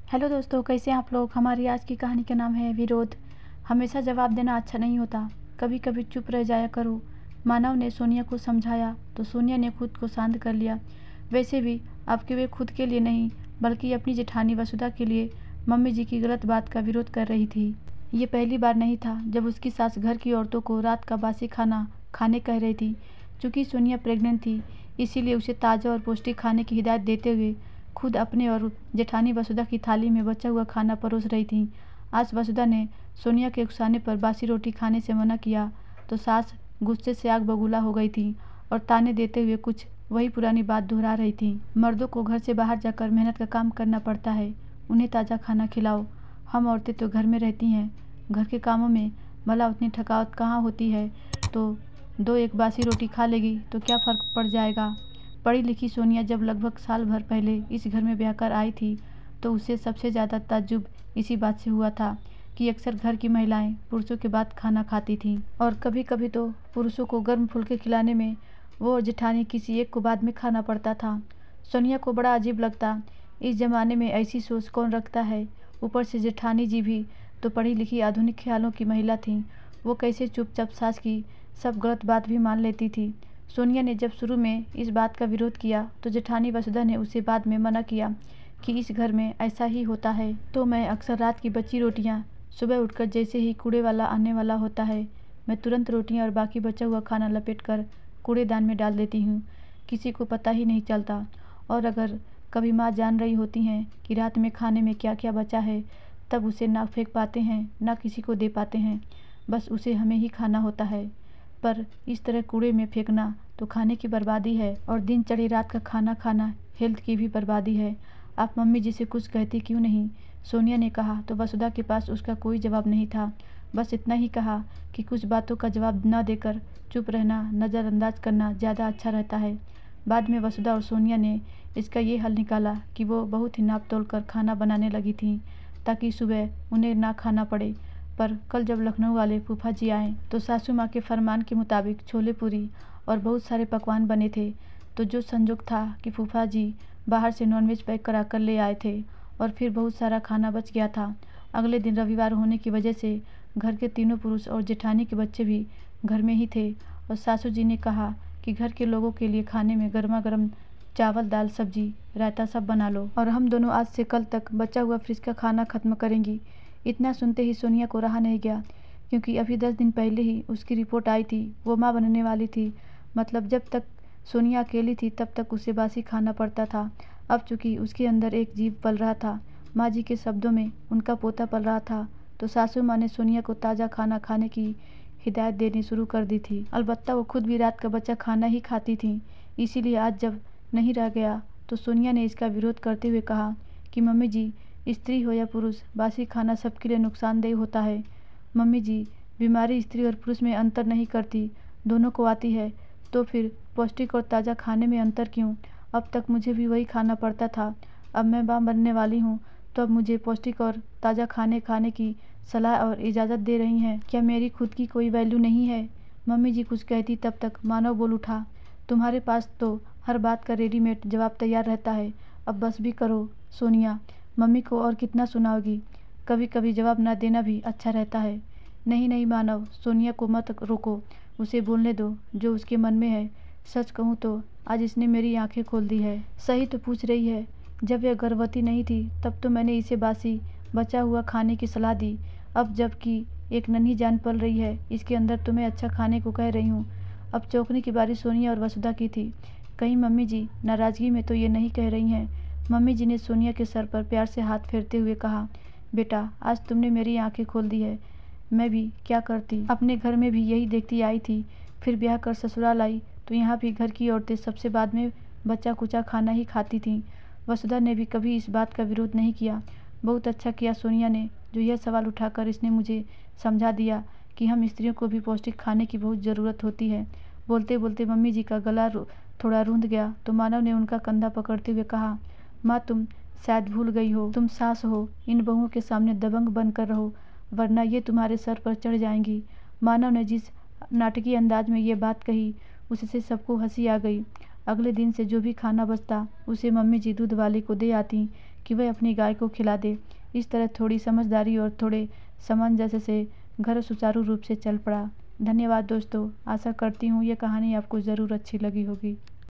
Hello दोस्तों, कैसे हैं आप लोग। हमारी आज की कहानी का नाम है विरोध। हमेशा जवाब देना अच्छा नहीं होता, कभी कभी चुप रह जाया करो। मानव ने सोनिया को समझाया तो सोनिया ने खुद को शांत कर लिया। वैसे भी अब कि वे खुद के लिए नहीं बल्कि अपनी जेठानी वसुधा के लिए मम्मी जी की गलत बात का विरोध कर रही थी। ये पहली बार नहीं था जब उसकी सास घर की औरतों को रात का बासी खाना खाने कह रही थी। चूँकि सोनिया प्रेग्नेंट थी इसीलिए उसे ताज़ा और पौष्टिक खाने की हिदायत देते हुए खुद अपने और जेठानी वसुधा की थाली में बचा हुआ खाना परोस रही थी। आज वसुधा ने सोनिया के उकसाने पर बासी रोटी खाने से मना किया तो सास गुस्से से आग बबूला हो गई थी और ताने देते हुए कुछ वही पुरानी बात दोहरा रही थी। मर्दों को घर से बाहर जाकर मेहनत का काम करना पड़ता है, उन्हें ताज़ा खाना खिलाओ। हम औरतें तो घर में रहती हैं, घर के कामों में भला उतनी थकावट कहाँ होती है, तो दो एक बासी रोटी खा लेगी तो क्या फ़र्क पड़ जाएगा। पढ़ी लिखी सोनिया जब लगभग साल भर पहले इस घर में ब्याह कर आई थी तो उसे सबसे ज़्यादा ताज्जुब इसी बात से हुआ था कि अक्सर घर की महिलाएं पुरुषों के बाद खाना खाती थीं और कभी कभी तो पुरुषों को गर्म फुल्के खिलाने में वो और जेठानी किसी एक को बाद में खाना पड़ता था। सोनिया को बड़ा अजीब लगता, इस ज़माने में ऐसी सोच कौन रखता है। ऊपर से जेठानी जी भी तो पढ़ी लिखी आधुनिक ख्यालों की महिला थीं, वो कैसे चुपचाप सास की सब गलत बात भी मान लेती थी। सोनिया ने जब शुरू में इस बात का विरोध किया तो जेठानी वसुधा ने उसे बाद में मना किया कि इस घर में ऐसा ही होता है। तो मैं अक्सर रात की बची रोटियां सुबह उठकर जैसे ही कूड़े वाला आने वाला होता है मैं तुरंत रोटियां और बाकी बचा हुआ खाना लपेटकर कूड़ेदान में डाल देती हूँ, किसी को पता ही नहीं चलता। और अगर कभी माँ जान रही होती हैं कि रात में खाने में क्या क्या बचा है तब उसे ना फेंक पाते हैं ना किसी को दे पाते हैं, बस उसे हमें ही खाना होता है। पर इस तरह कूड़े में फेंकना तो खाने की बर्बादी है और दिन चढ़ी रात का खाना खाना हेल्थ की भी बर्बादी है। आप मम्मी जी से कुछ कहती क्यों नहीं, सोनिया ने कहा तो वसुधा के पास उसका कोई जवाब नहीं था। बस इतना ही कहा कि कुछ बातों का जवाब न देकर चुप रहना, नज़रअंदाज करना ज़्यादा अच्छा रहता है। बाद में वसुधा और सोनिया ने इसका ये हल निकाला कि वो बहुत ही नाप तोल कर खाना बनाने लगी थीं ताकि सुबह उन्हें ना खाना पड़े। पर कल जब लखनऊ वाले फूफा जी आए तो सासू माँ के फरमान के मुताबिक छोले पूरी और बहुत सारे पकवान बने थे। तो जो संजोग था कि फूफा जी बाहर से नॉनवेज पैक करा कर ले आए थे और फिर बहुत सारा खाना बच गया था। अगले दिन रविवार होने की वजह से घर के तीनों पुरुष और जेठानी के बच्चे भी घर में ही थे और सासू जी ने कहा कि घर के लोगों के लिए खाने में गर्मा गर्म चावल दाल सब्जी रायता सब बना लो और हम दोनों आज से कल तक बचा हुआ फ्रिज का खाना ख़त्म करेंगी। इतना सुनते ही सोनिया को रहा नहीं गया, क्योंकि अभी 10 दिन पहले ही उसकी रिपोर्ट आई थी, वो माँ बनने वाली थी। मतलब जब तक सोनिया अकेली थी तब तक उसे बासी खाना पड़ता था। अब चूँकि उसके अंदर एक जीव पल रहा था, माँ जी के शब्दों में उनका पोता पल रहा था, तो सासू माँ ने सोनिया को ताज़ा खाना खाने की हिदायत देनी शुरू कर दी थी। अलबत्ता वो खुद भी रात का बचा खाना ही खाती थी, इसीलिए आज जब नहीं रह गया तो सोनिया ने इसका विरोध करते हुए कहा कि मम्मी जी, स्त्री हो या पुरुष, बासी खाना सबके लिए नुकसानदेह होता है। मम्मी जी, बीमारी स्त्री और पुरुष में अंतर नहीं करती, दोनों को आती है, तो फिर पौष्टिक और ताज़ा खाने में अंतर क्यों। अब तक मुझे भी वही खाना पड़ता था, अब मैं माँ बनने वाली हूँ तो अब मुझे पौष्टिक और ताज़ा खाने खाने की सलाह और इजाज़त दे रही हैं। क्या मेरी खुद की कोई वैल्यू नहीं है। मम्मी जी कुछ कहती तब तक मानव बोल उठा, तुम्हारे पास तो हर बात का रेडीमेड जवाब तैयार रहता है, अब बस भी करो सोनिया, मम्मी को और कितना सुनाओगी। कभी कभी जवाब ना देना भी अच्छा रहता है। नहीं नहीं मानव, सोनिया को मत रोको, उसे बोलने दो जो उसके मन में है। सच कहूँ तो आज इसने मेरी आंखें खोल दी है। सही तो पूछ रही है, जब यह गर्भवती नहीं थी तब तो मैंने इसे बासी बचा हुआ खाने की सलाह दी, अब जबकि एक नन्ही जान पल रही है इसके अंदर तो मैं अच्छा खाने को कह रही हूँ। अब चौंकने की बारी सोनिया और वसुधा की थी। कहीं मम्मी जी नाराज़गी में तो ये नहीं कह रही हैं। मम्मी जी ने सोनिया के सर पर प्यार से हाथ फेरते हुए कहा, बेटा आज तुमने मेरी आंखें खोल दी है। मैं भी क्या करती, अपने घर में भी यही देखती आई थी, फिर ब्याह कर ससुराल आई तो यहाँ भी घर की औरतें सबसे बाद में बचा कुचा खाना ही खाती थीं। वसुधा ने भी कभी इस बात का विरोध नहीं किया। बहुत अच्छा किया सोनिया ने जो यह सवाल उठाकर इसने मुझे समझा दिया कि हम स्त्रियों को भी पौष्टिक खाने की बहुत ज़रूरत होती है। बोलते बोलते मम्मी जी का गला थोड़ा रूंध गया तो मानव ने उनका कंधा पकड़ते हुए कहा, माँ तुम शायद भूल गई हो, तुम सास हो, इन बहुओं के सामने दबंग बनकर रहो वरना ये तुम्हारे सर पर चढ़ जाएंगी। मानव ने जिस नाटकीय अंदाज में ये बात कही उससे सबको हंसी आ गई। अगले दिन से जो भी खाना बचता उसे मम्मी जी दूध वाले को दे आती कि वह अपनी गाय को खिला दे। इस तरह थोड़ी समझदारी और थोड़े सामंजस्य से घर सुचारू रूप से चल पड़ा। धन्यवाद दोस्तों, आशा करती हूँ ये कहानी आपको ज़रूर अच्छी लगी होगी।